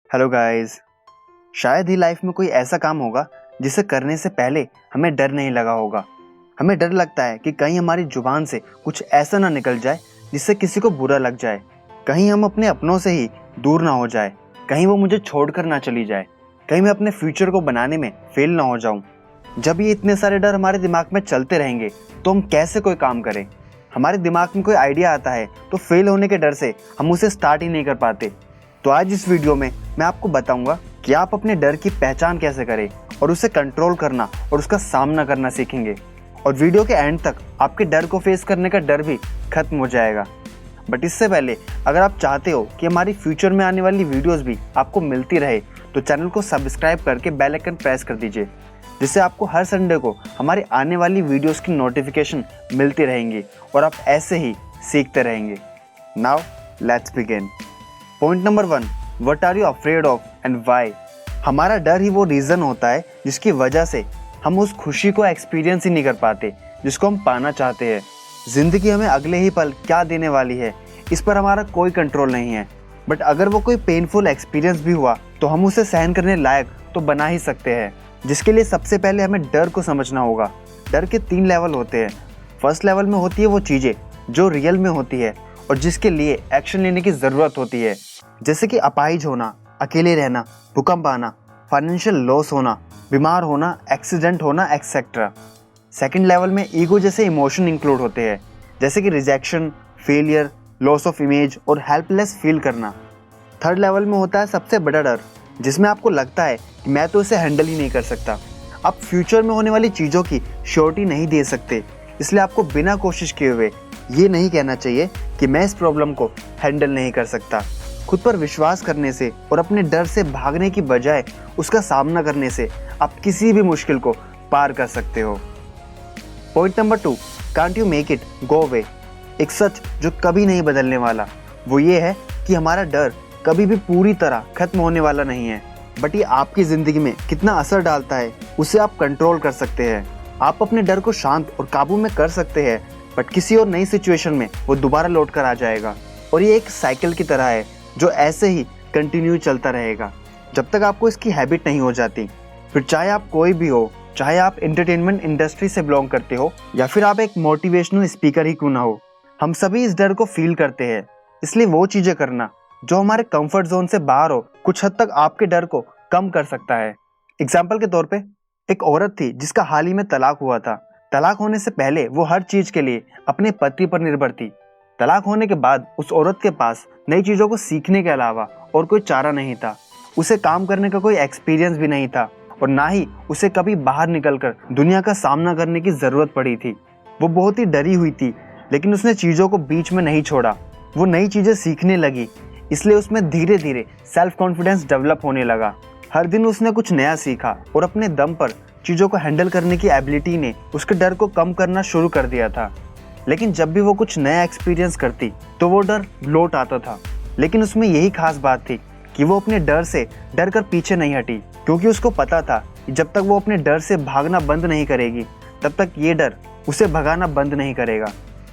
Hello guys. शायद ही life में कोई ऐसा काम होगा जिसे करने से पहले हमें डर नहीं लगा होगा। हमें डर लगता है कि कहीं हमारी जुबान से कुछ ऐसा ना निकल जाए जिससे किसी को बुरा लग जाए, कहीं हम अपने अपनों से ही दूर ना हो जाए, कहीं वो मुझे छोड़कर ना चली जाए, कहीं मैं अपने फ्यूचर को बनाने में फेल ना हो जाऊं। जब ये इतने सारे डर हमारे दिमाग में चलते रहेंगे तो हम कैसे कोई काम करें। हमारे दिमाग में कोई आइडिया आता है तो फेल होने के डर से हम उसे स्टार्ट ही नहीं कर पाते। तो आज इस वीडियो में मैं आपको बताऊंगा कि आप अपने डर की पहचान कैसे करें और उसे कंट्रोल करना और उसका सामना करना सीखेंगे। और वीडियो के एंड तक आपके डर को फेस करने का डर भी खत्म हो जाएगा। बट इससे पहले अगर आप चाहते हो कि हमारी फ्यूचर में आने वाली वीडियोस भी आपको मिलती रहे तो चैनल को सब्सक्राइब करके बेल आइकन प्रेस कर दीजिए, जिससे आपको हर संडे को हमारी आने वाली वीडियोस की नोटिफिकेशन मिलती रहेंगी और आप ऐसे ही सीखते रहेंगे। Now let's begin. Point number 1, what are you afraid of and why. हमारा डर ही वो रीज़न होता है जिसकी वजह से हम उस खुशी को एक्सपीरियंस ही नहीं कर पाते जिसको हम पाना चाहते हैं। ज़िंदगी हमें अगले ही पल क्या देने वाली है इस पर हमारा कोई कंट्रोल नहीं है, बट अगर वो कोई पेनफुल एक्सपीरियंस भी हुआ तो हम उसे सहन करने लायक तो बना ही सकते हैं, जिसके लिए सबसे पहले हमें डर को समझना होगा। डर के 3 लेवल होते हैं। फर्स्ट लेवल में होती है वो चीज़ें जो रियल में होती है और जिसके लिए एक्शन लेने की ज़रूरत होती है, जैसे कि अपाहिज होना, अकेले रहना, भूकंप आना, फाइनेंशियल लॉस होना, बीमार होना, एक्सीडेंट होना, एक्सेट्रा। सेकंड लेवल में ईगो जैसे इमोशन इंक्लूड होते हैं, जैसे कि rejection, failure, loss of image और हेल्पलेस फील करना। थर्ड लेवल में होता है सबसे बड़ा डर, जिसमें आपको लगता है कि मैं तो इसे हैंडल ही नहीं कर सकता। आप फ्यूचर में होने वाली चीज़ों की श्योरिटी नहीं दे सकते, इसलिए आपको बिना कोशिश किए हुए ये नहीं कहना चाहिए कि मैं इस प्रॉब्लम को हैंडल नहीं कर सकता। खुद पर विश्वास करने से और अपने डर से भागने की बजाय उसका सामना करने से आप किसी भी मुश्किल को पार कर सकते हो। Point number 2, can't you make it go away. एक सच जो कभी नहीं बदलने वाला वो ये है कि हमारा डर कभी भी पूरी तरह खत्म होने वाला नहीं है, बट ये आपकी ज़िंदगी में कितना असर डालता है उसे आप कंट्रोल कर सकते हैं। आप अपने डर को शांत और काबू में कर सकते हैं, बट किसी और नई सिचुएशन में वो दोबारा लौट कर आ जाएगा। और ये एक साइकिल की तरह है जो ऐसे ही कंटिन्यू चलता रहेगा जब तक आपको इसकी हैबिट नहीं हो जाती। फिर चाहे आप कोई भी हो, चाहे आप एंटरटेनमेंट इंडस्ट्री से बिलोंग करते हो या फिर आप एक मोटिवेशनल स्पीकर ही क्यों ना हो, हम सभी इस डर को फील करते हैं। इसलिए वो चीज़ें करना जो हमारे कंफर्ट जोन से बाहर हो कुछ हद तक आपके डर को कम कर सकता है। एग्जाम्पल के तौर पे एक औरत थी जिसका हाल ही में तलाक हुआ था। तलाक होने से पहले वो हर चीज़ के लिए अपने पति पर निर्भर थी। तलाक होने के बाद उस औरत के पास नई चीज़ों को सीखने के अलावा और कोई चारा नहीं था। उसे काम करने का कोई एक्सपीरियंस भी नहीं था और ना ही उसे कभी बाहर निकलकर दुनिया का सामना करने की ज़रूरत पड़ी थी। वो बहुत ही डरी हुई थी, लेकिन उसने चीज़ों को बीच में नहीं छोड़ा। वो नई चीज़ें सीखने लगी, इसलिए उसमें धीरे धीरे सेल्फ कॉन्फिडेंस डेवलप होने लगा। हर दिन उसने कुछ नया सीखा और अपने दम पर चीज़ों को हैंडल करने की एबिलिटी ने उसके डर को कम करना शुरू कर दिया था। लेकिन जब भी वो कुछ नया एक्सपीरियंस करती तो वो डर लौट आता था। लेकिन उसमें यही खास बात थी कि वो अपने डर से डर कर पीछे नहीं हटी, क्योंकि उसको पता था कि जब तक वो अपने डर से भागना बंद नहीं करेगी तब तक ये डर उसे भगाना बंद नहीं करेगा।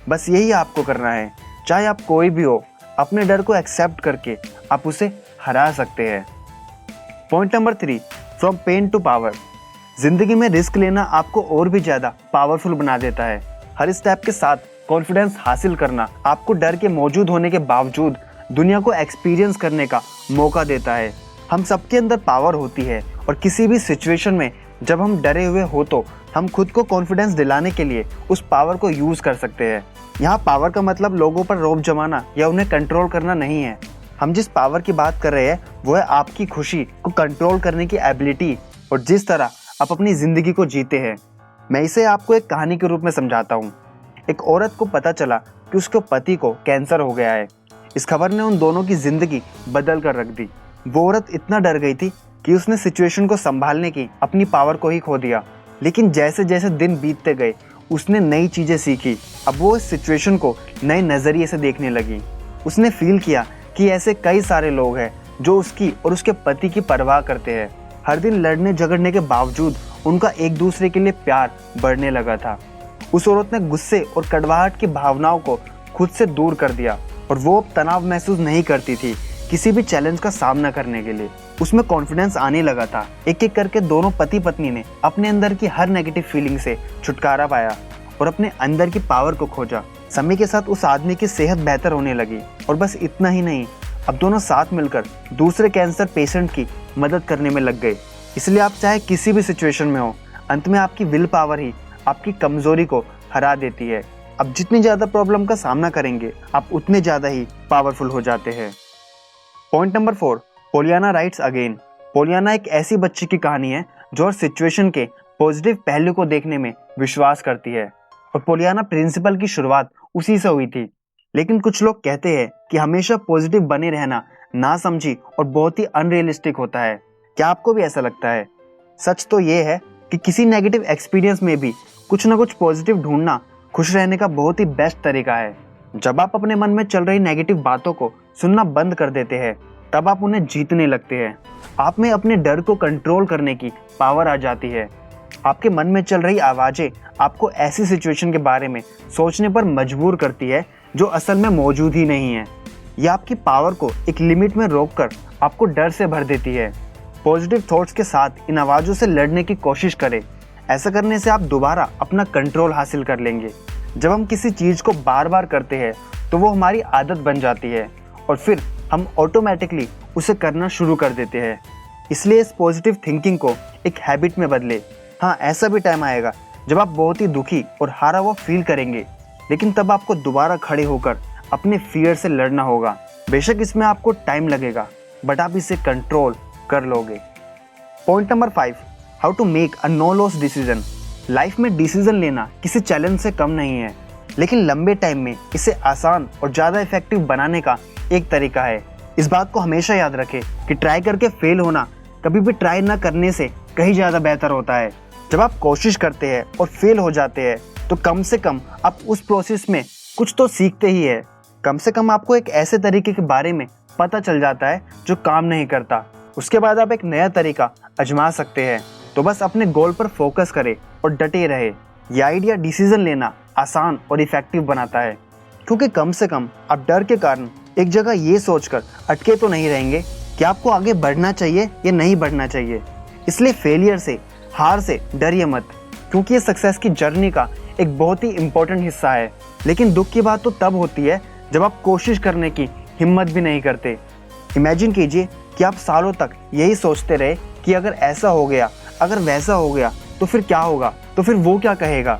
बस यही आपको करना है। चाहे आप कोई भी हो, अपने डर को एक्सेप्ट करके आप उसे हरा सकते हैं। Point number 3, from pain to power. जिंदगी में रिस्क लेना आपको और भी ज़्यादा पावरफुल बना देता है। हर स्टेप के साथ कॉन्फिडेंस हासिल करना आपको डर के मौजूद होने के बावजूद दुनिया को एक्सपीरियंस करने का मौका देता है। हम सबके अंदर पावर होती है और किसी भी सिचुएशन में जब हम डरे हुए हो तो हम खुद को कॉन्फिडेंस दिलाने के लिए उस पावर को यूज़ कर सकते हैं। यहाँ पावर का मतलब लोगों पर रौब जमाना या उन्हें कंट्रोल करना नहीं है। हम जिस पावर की बात कर रहे हैं वो है आपकी खुशी को कंट्रोल करने की एबिलिटी और जिस तरह आप अपनी ज़िंदगी को जीते हैं। मैं इसे आपको एक कहानी के रूप में समझाता हूँ। एक औरत को पता चला कि उसके पति को कैंसर हो गया है। इस खबर ने उन दोनों की ज़िंदगी बदल कर रख दी। वो औरत इतना डर गई थी कि उसने सिचुएशन को संभालने की अपनी पावर को ही खो दिया। लेकिन जैसे जैसे दिन बीतते गए उसने नई चीज़ें सीखी। अब वो इस सिचुएशन को नए नज़रिए से देखने लगी। उसने फील किया कि ऐसे कई सारे लोग हैं जो उसकी और उसके पति की परवाह करते हैं। हर दिन लड़ने झगड़ने के बावजूद उनका एक दूसरे के लिए प्यार बढ़ने लगा था। उस औरत ने गुस्से और कड़वाहट की भावनाओं को खुद से दूर कर दिया और वो अब तनाव महसूस नहीं करती थी किसी भी चैलेंज का सामना करने के लिए। उसमें कॉन्फिडेंस आने लगा था। एक एक करके दोनों पति पत्नी ने अपने अंदर की हर नेगेटिव फीलिंग से छुटकारा पाया और अपने अंदर की पावर को खोजा। समय के साथ उस आदमी की सेहत बेहतर होने लगी और बस इतना ही नहीं, अब दोनों साथ मिलकर दूसरे कैंसर पेशेंट की मदद करने में लग गए। इसलिए आप चाहे किसी भी सिचुएशन में हो, अंत में आपकी विल पावर ही आपकी कमजोरी को हरा देती है। अब जितनी ज्यादा प्रॉब्लम का सामना करेंगे, आप उतने ज्यादा ही पावरफुल हो जाते हैं। Point number 4, Poliana rights again. Poliana एक ऐसी बच्ची की कहानी है जो हर सिचुएशन के पॉजिटिव पहलू को देखने में विश्वास करती है। और पोलियाना प्रिंसिपल की शुरुआत उसी से हुई थी। लेकिन कुछ लोग कहते हैं कि हमेशा पॉजिटिव बने रहना नासमझी और बहुत ही अनरियलिस्टिक होता है। क्या आपको भी ऐसा लगता है? सच तो ये है कि किसी नेगेटिव एक्सपीरियंस में भी कुछ ना कुछ पॉजिटिव ढूंढना खुश रहने का बहुत ही बेस्ट तरीका है। जब आप अपने मन में चल रही नेगेटिव बातों को सुनना बंद कर देते हैं, तब आप उन्हें जीतने लगते हैं। आप में अपने डर को कंट्रोल करने की पावर आ जाती है। आपके मन में चल रही आवाजें आपको ऐसी सिचुएशन के बारे में सोचने पर मजबूर करती है जो असल में मौजूद ही नहीं है। यह आपकी पावर को एक लिमिट में रोककर आपको डर से भर देती है। पॉजिटिव थॉट्स के साथ इन आवाज़ों से लड़ने की कोशिश करें। ऐसा करने से आप दोबारा अपना कंट्रोल हासिल कर लेंगे। जब हम किसी चीज़ को बार बार करते हैं तो वो हमारी आदत बन जाती है और फिर हम ऑटोमेटिकली उसे करना शुरू कर देते हैं। इसलिए इस पॉजिटिव थिंकिंग को एक हैबिट में बदले। हाँ, ऐसा भी टाइम आएगा जब आप बहुत ही दुखी और हारा हुआ फील करेंगे, लेकिन तब आपको दोबारा खड़े होकर अपने फियर से लड़ना होगा। बेशक इसमें आपको टाइम लगेगा, बट आप इसे कंट्रोल कर लोगे। Point number 5, how to make a no loss decision. Life में डिसीजन लेना किसी चैलेंज से कम नहीं है, लेकिन लंबे टाइम में इसे आसान और ज़्यादा इफेक्टिव बनाने का एक तरीका है। इस बात को हमेशा याद रखें कि ट्राई करके फेल होना कभी भी ट्राई ना करने से कहीं ज़्यादा बेहतर होता है। जब आप कोशिश करते हैं और फेल हो जाते हैं तो कम से कम आप उस प्रोसेस में कुछ तो सीखते ही है। कम से कम आपको एक ऐसे तरीके के बारे में पता चल जाता है जो काम नहीं करता। उसके बाद आप एक नया तरीका आजमा सकते हैं। तो बस अपने गोल पर फोकस करें और डटे रहे। यह आइडिया डिसीजन लेना आसान और इफेक्टिव बनाता है, क्योंकि कम से कम आप डर के कारण एक जगह ये सोचकर अटके तो नहीं रहेंगे कि आपको आगे बढ़ना चाहिए या नहीं बढ़ना चाहिए। इसलिए फेलियर से, हार से डरिए मत, क्योंकि ये सक्सेस की जर्नी का एक बहुत ही इम्पोर्टेंट हिस्सा है। लेकिन दुख की बात तो तब होती है जब आप कोशिश करने की हिम्मत भी नहीं करते। इमेजिन कीजिए कि आप सालों तक यही सोचते रहे कि अगर ऐसा हो गया, अगर वैसा हो गया तो फिर क्या होगा, तो फिर वो क्या कहेगा।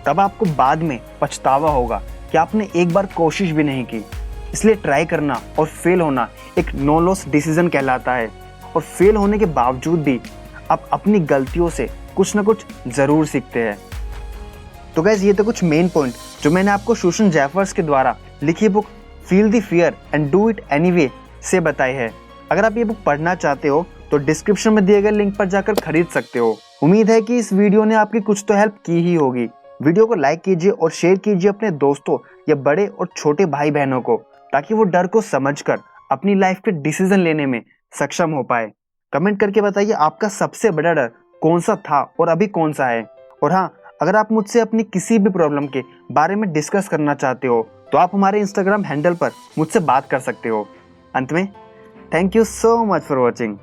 तब आपको बाद में पछतावा होगा कि आपने एक बार कोशिश भी नहीं की। इसलिए ट्राई करना और फेल होना एक नो लॉस डिसीजन कहलाता है। और फेल होने के बावजूद भी आप अपनी गलतियों से कुछ ना कुछ ज़रूर सीखते हैं। तो गाइस, ये तो कुछ मेन पॉइंट जो मैंने आपको शोशन जैफर्स के द्वारा लिखी book feel the fear and do it anyway से बताए है। अगर आप ये बुक पढ़ना चाहते हो तो डिस्क्रिप्शन में दिए गए लिंक पर जाकर खरीद सकते हो। उम्मीद है कि इस वीडियो ने आपकी कुछ तो हेल्प की ही होगी। वीडियो को लाइक कीजिए और शेयर कीजिए अपने दोस्तों या बड़े और छोटे भाई बहनों को, ताकि वो डर को समझकर अपनी लाइफ के डिसीजन लेने में सक्षम हो पाए। कमेंट करके बताइए आपका सबसे बड़ा डर कौन सा था और अभी कौन सा है। और हाँ, अगर आप मुझसे अपनी किसी भी प्रॉब्लम के बारे में डिस्कस करना चाहते हो तो आप हमारे इंस्टाग्राम हैंडल पर मुझसे बात कर सकते हो। अंत में, thank you so much for watching.